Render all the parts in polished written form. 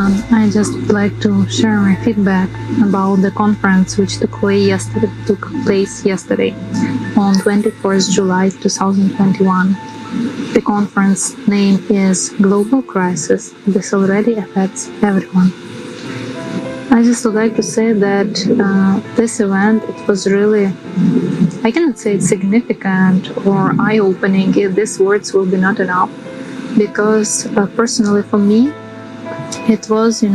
everyone. I just would like to share my feedback about the conference which took place yesterday on 24th July 2021. The conference name is Global Crisis. This already affects everyone. I just would like to say that this event, it was really, I cannot say it's significant or eye-opening if these words will be not enough, because personally for me, it was, you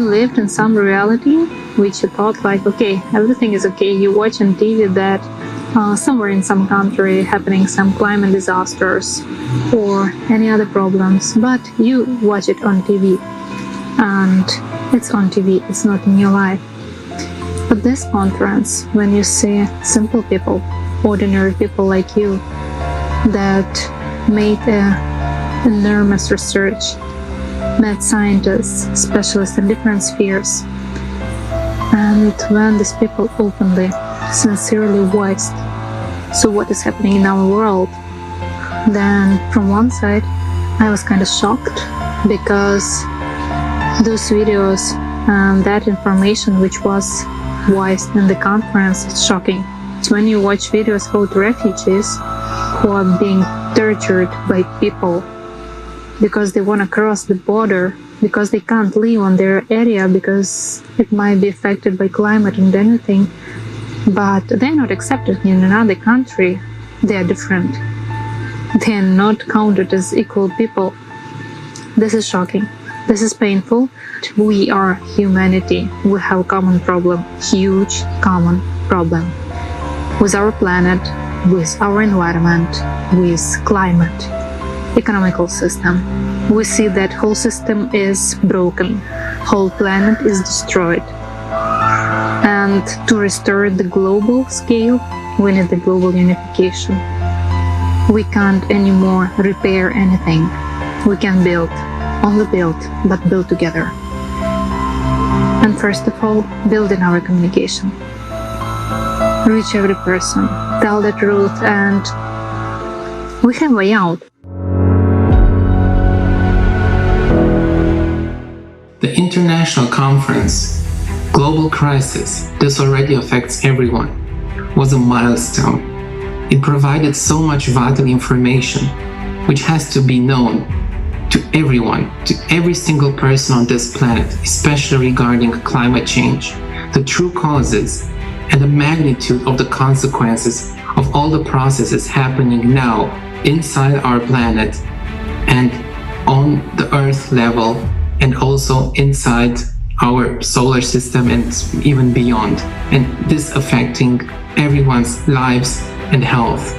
lived in some reality which you thought like, okay, everything is okay. You watch on TV that somewhere in some country happening some climate disasters or any other problems, but you watch it on TV and it's on TV, it's not in your life. But this conference, when you see simple people, ordinary people like you, that made enormous research, met scientists, specialists in different spheres, and when these people openly, sincerely voiced, so what is happening in our world, then from one side I was kind of shocked, because those videos and that information which was voiced in the conference is shocking. So when you watch videos about refugees who are being tortured by people because they want to cross the border, because they can't live on their area because it might be affected by climate and anything, but they're not accepted in another country, they are different. They are not counted as equal people. This is shocking. This is painful. We are humanity. We have a common problem, huge common problem with our planet, with our environment, with climate, economical system. We see that whole system is broken, whole planet is destroyed. And to restore the global scale, we need the global unification. We can't anymore repair anything. We can build, only build, but build together. And first of all, build in our communication. Reach every person, tell the truth, and we have a way out. The international conference, Global Crisis, this already affects everyone, was a milestone. It provided so much vital information, which has to be known to everyone, to every single person on this planet, especially regarding climate change, the true causes, and the magnitude of the consequences of all the processes happening now inside our planet and on the Earth level, and also inside our solar system and even beyond, and this affecting everyone's lives and health.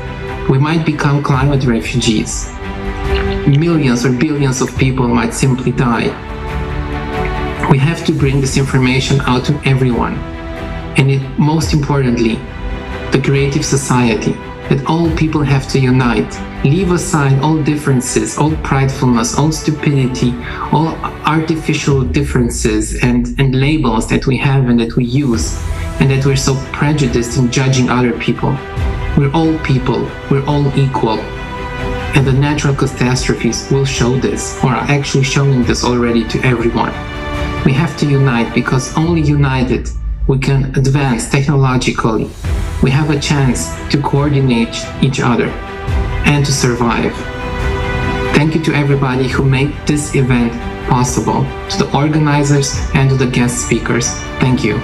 We might become climate refugees. Millions or billions of people might simply die. We have to bring this information out to everyone, and most importantly, the creative society, that all people have to unite, leave aside all differences, all pridefulness, all stupidity, all artificial differences and labels that we have and that we use, and that we're so prejudiced in judging other people. We're all people, we're all equal. And the natural catastrophes will show this, or are actually showing this already to everyone. We have to unite, because only united we can advance technologically. We have a chance to coordinate each other and to survive. Thank you to everybody who made this event possible, to the organizers and to the guest speakers. Thank you.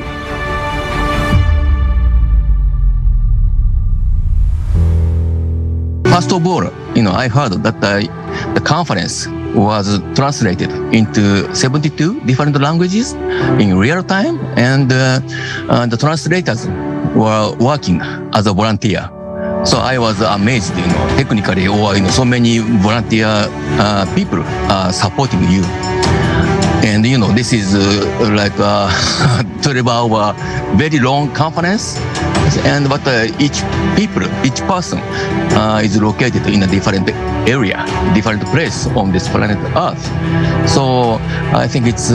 First of all, I heard that the conference was translated into 72 different languages in real time, and the translators were working as a volunteer. So I was amazed, technically, or so many volunteer people are supporting you. And this is like a 12-hour, very long conference. But each person is located in a different area, different place on this planet Earth. So I think it's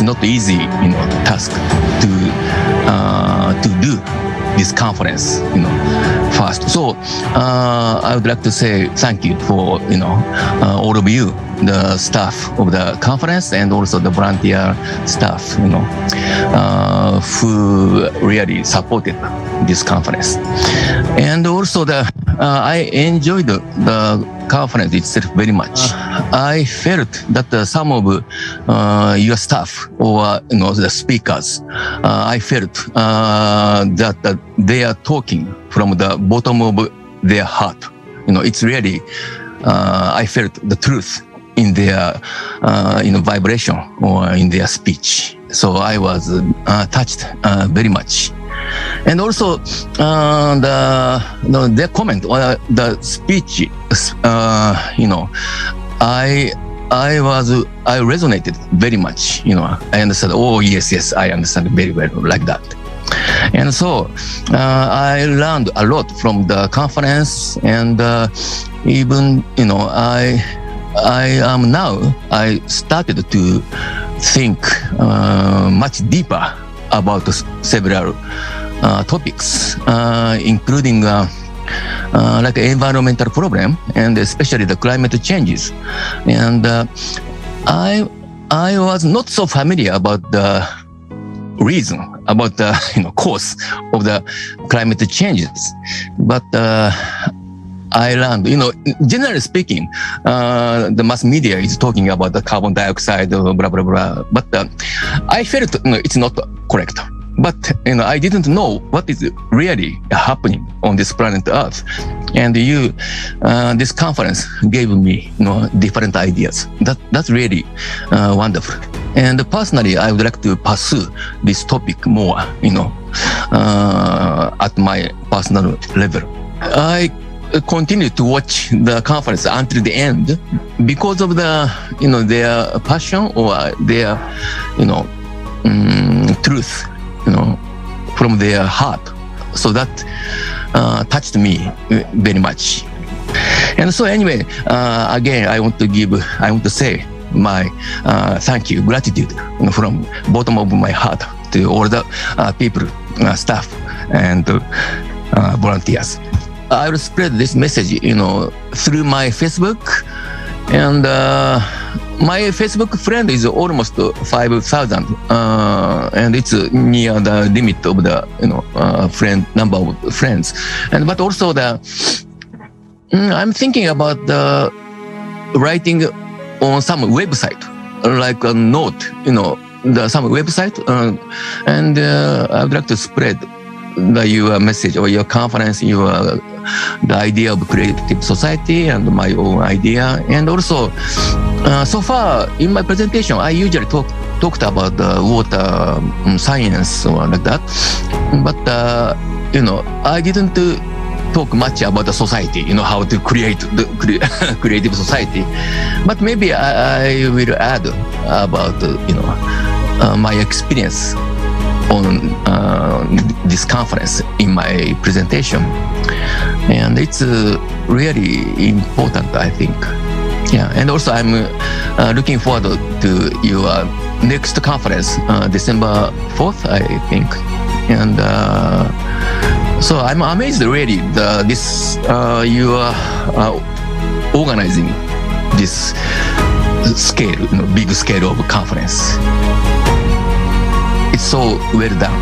not easy, task to do this conference, first. So I would like to say thank you for all of you, the staff of the conference and also the volunteer staff, who really supported this conference. And also I enjoyed the conference itself very much. I felt that some of your staff or the speakers, I felt that they are talking from the bottom of their heart. It's really I felt the truth in their vibration or in their speech. So I was touched very much. And also their comment or the speech, I resonated very much. I understand. Oh yes, I understand very well like that. And so I learned a lot from the conference, and even I started to think much deeper about several topics, including like environmental problem and especially the climate changes. And I was not so familiar about the reason, about the cause of the climate changes, but I learned, generally speaking, the mass media is talking about the carbon dioxide, blah, blah, blah. But I felt it's not correct. But, I didn't know what is really happening on this planet Earth. And this conference gave me, different ideas. That's really wonderful. And personally, I would like to pursue this topic more, at my personal level. I continue to watch the conference until the end because of the their passion or their truth from their heart. So that touched me very much. And so anyway, again, I want to say my thank you, gratitude from bottom of my heart to all the people, staff and volunteers. I will spread this message, through my Facebook, and my Facebook friend is almost 5,000, and it's near the limit of the number of friends. And but also I'm thinking about writing on some website, like a note, some website, and I would like to spread your message or your conference, the idea of creative society and my own idea. And also, so far in my presentation, I usually talked about water science or like that. But, I didn't talk much about the society, how to create the creative society. But maybe I will add about, my experience on this conference in my presentation. And it's really important, I think. Yeah, and also I'm looking forward to your next conference, December 4th, I think. And so I'm amazed really you are organizing this scale, big scale of conference. It's so well done.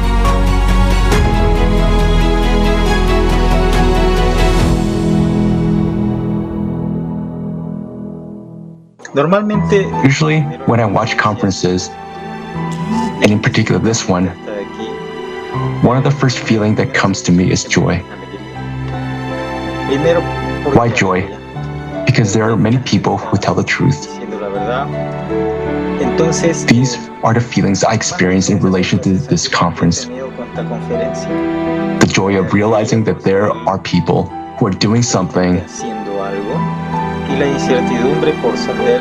Usually, when I watch conferences, and in particular this one of the first feelings that comes to me is joy. Why joy? Because there are many people who tell the truth. These are the feelings I experience in relation to this conference. The joy of realizing that there are people who are doing something,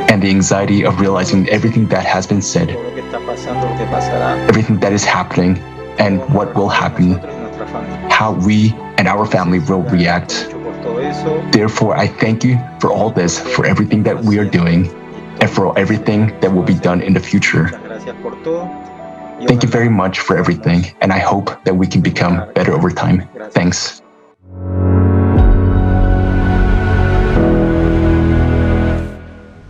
and the anxiety of realizing everything that has been said, everything that is happening, and what will happen, how we and our family will react. Therefore, I thank you for all this, for everything that we are doing, and for everything that will be done in the future. Thank you very much for everything, and I hope that we can become better over time. Thanks.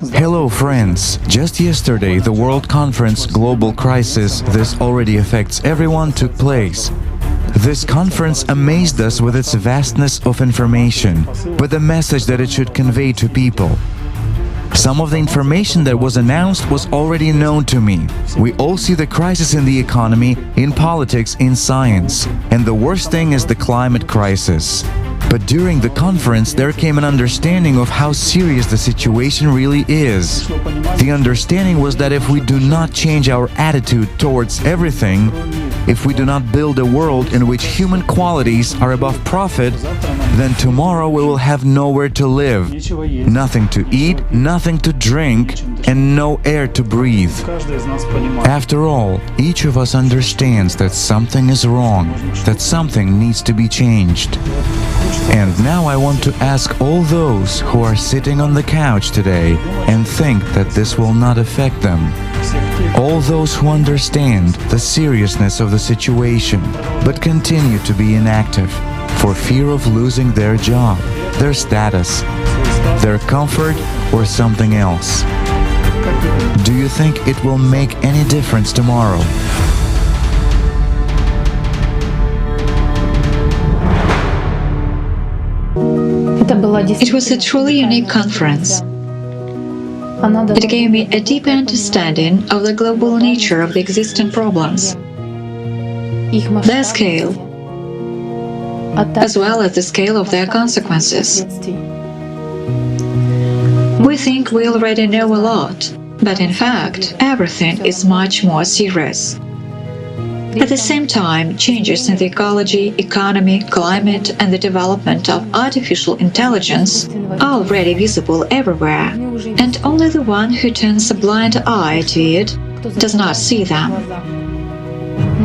Hello friends! Just yesterday the World Conference Global Crisis This Already Affects Everyone took place. This conference amazed us with its vastness of information, with the message that it should convey to people. Some of the information that was announced was already known to me. We all see the crisis in the economy, in politics, in science, and the worst thing is the climate crisis. But during the conference, there came an understanding of how serious the situation really is. The understanding was that if we do not change our attitude towards everything, if we do not build a world in which human qualities are above profit, then tomorrow we will have nowhere to live, nothing to eat, nothing to drink, and no air to breathe. After all, each of us understands that something is wrong, that something needs to be changed. And now I want to ask all those who are sitting on the couch today and think that this will not affect them. All those who understand the seriousness of the situation, but continue to be inactive for fear of losing their job, their status, their comfort, or something else. Do you think it will make any difference tomorrow? It was a truly unique conference. It gave me a deeper understanding of the global nature of the existing problems, their scale, as well as the scale of their consequences. We think we already know a lot, but in fact, everything is much more serious. At the same time, changes in the ecology, economy, climate, and the development of artificial intelligence are already visible everywhere, and only the one who turns a blind eye to it does not see them.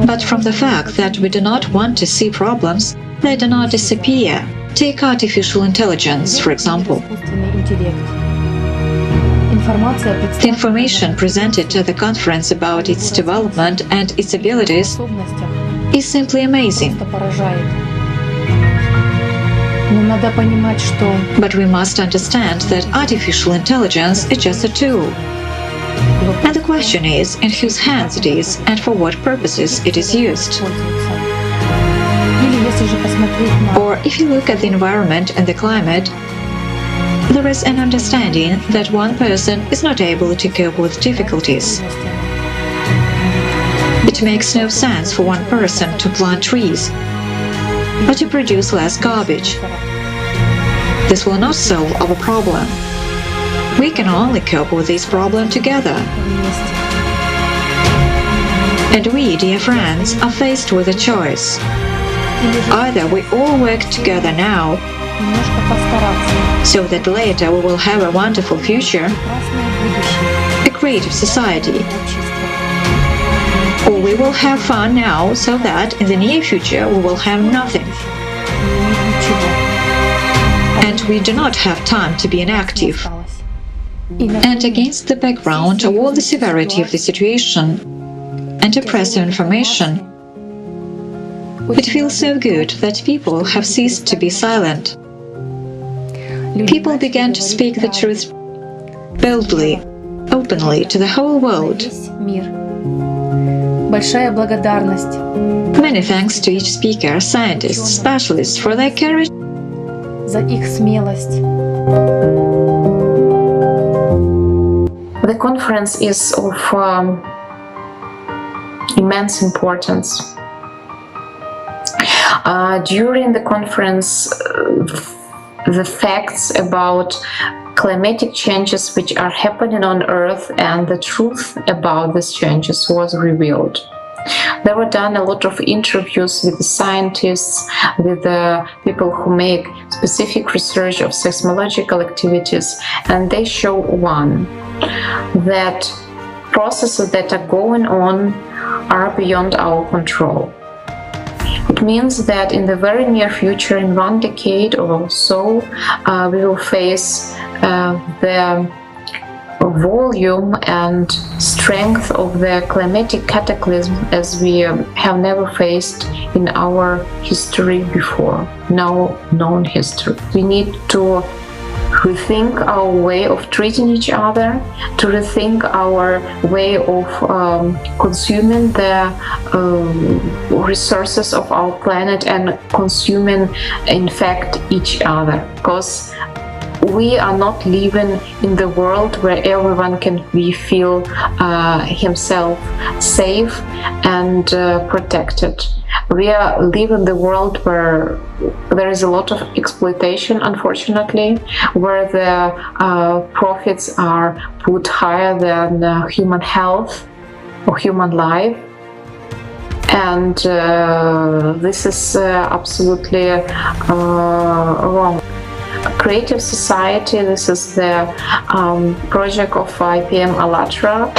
But from the fact that we do not want to see problems, they do not disappear. Take artificial intelligence, for example. The information presented at the conference about its development and its abilities is simply amazing. But we must understand that artificial intelligence is just a tool. And the question is in whose hands it is and for what purposes it is used. Or if you look at the environment and the climate, there is an understanding that one person is not able to cope with difficulties. It makes no sense for one person to plant trees, but to produce less garbage. This will not solve our problem. We can only cope with this problem together. And we, dear friends, are faced with a choice. Either we all work together now, so that later we will have a wonderful future, a creative society, or we will have fun now so that in the near future we will have nothing. And we do not have time to be inactive. And against the background of all the severity of the situation and oppressive information, it feels so good that people have ceased to be silent. People began to speak the truth boldly, openly to the whole world. Many thanks to each speaker, scientists, specialists for their courage. The conference is of immense importance. During the conference, the facts about climatic changes which are happening on Earth and the truth about these changes was revealed. There were done a lot of interviews with the scientists, with the people who make specific research of seismological activities, and they show that processes that are going on are beyond our control. It means that in the very near future, in 1 decade or so, we will face the volume and strength of the climatic cataclysm as we have never faced in our history before, now known history. We need to rethink our way of treating each other, to rethink our way of consuming the resources of our planet and consuming, in fact, each other. Because we are not living in the world where everyone can feel himself safe and protected. We are living in the world where there is a lot of exploitation, unfortunately, where the profits are put higher than human health or human life. And this is absolutely wrong. Creative Society, this is the project of IPM ALLATRA,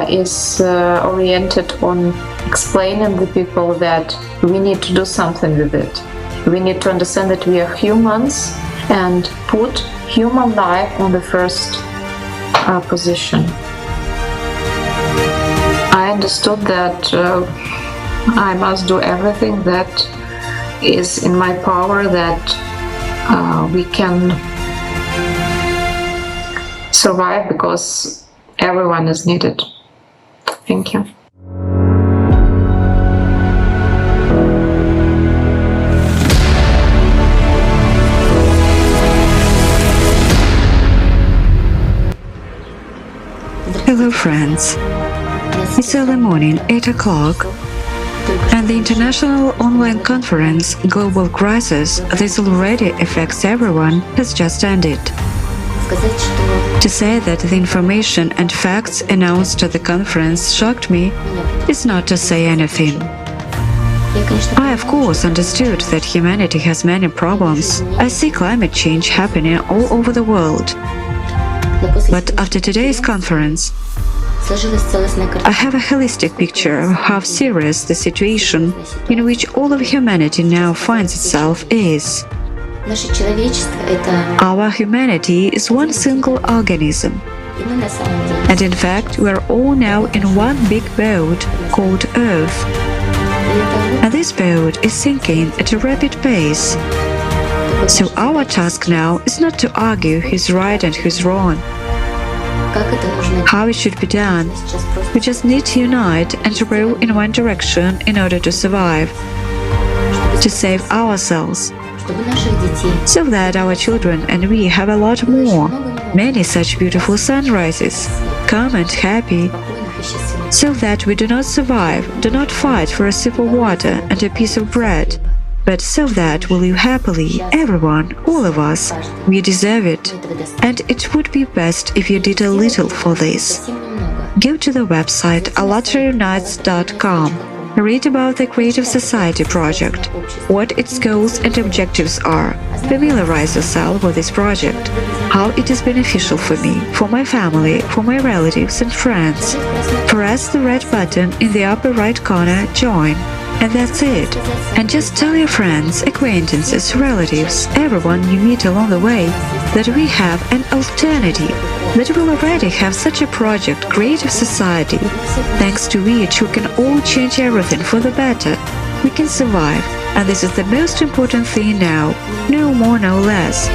is oriented on explaining to people that we need to do something with it. We need to understand that we are humans and put human life on the first position. I understood that I must do everything that is in my power, that we can survive, because everyone is needed. Thank you. Hello friends, it's early morning, 8 o'clock, and the international online conference Global Crisis, This Already Affects Everyone, has just ended. To say that the information and facts announced at the conference shocked me is not to say anything. I of course understood that humanity has many problems. I see climate change happening all over the world. But after today's conference, I have a holistic picture of how serious the situation in which all of humanity now finds itself is. Our humanity is one single organism. And in fact, we are all now in one big boat called Earth. And this boat is sinking at a rapid pace. So our task now is not to argue who's right and who's wrong, how it should be done. We just need to unite and row in one direction in order to survive, to save ourselves, so that our children and we have a lot more, many such beautiful sunrises, calm and happy, so that we do not survive, do not fight for a sip of water and a piece of bread, but so that we live happily, everyone, all of us. We deserve it, and it would be best if you did a little for this. Go to the website ALLATRAunites.com. Read about the Creative Society project, what its goals and objectives are. Familiarize yourself with this project, how it is beneficial for me, for my family, for my relatives and friends. Press the red button in the upper right corner, Join. And that's it. And just tell your friends, acquaintances, relatives, everyone you meet along the way, that we have an alternative, that we already have such a project, Creative Society, thanks to which we can all change everything for the better. We can survive, and this is the most important thing now, no more, no less.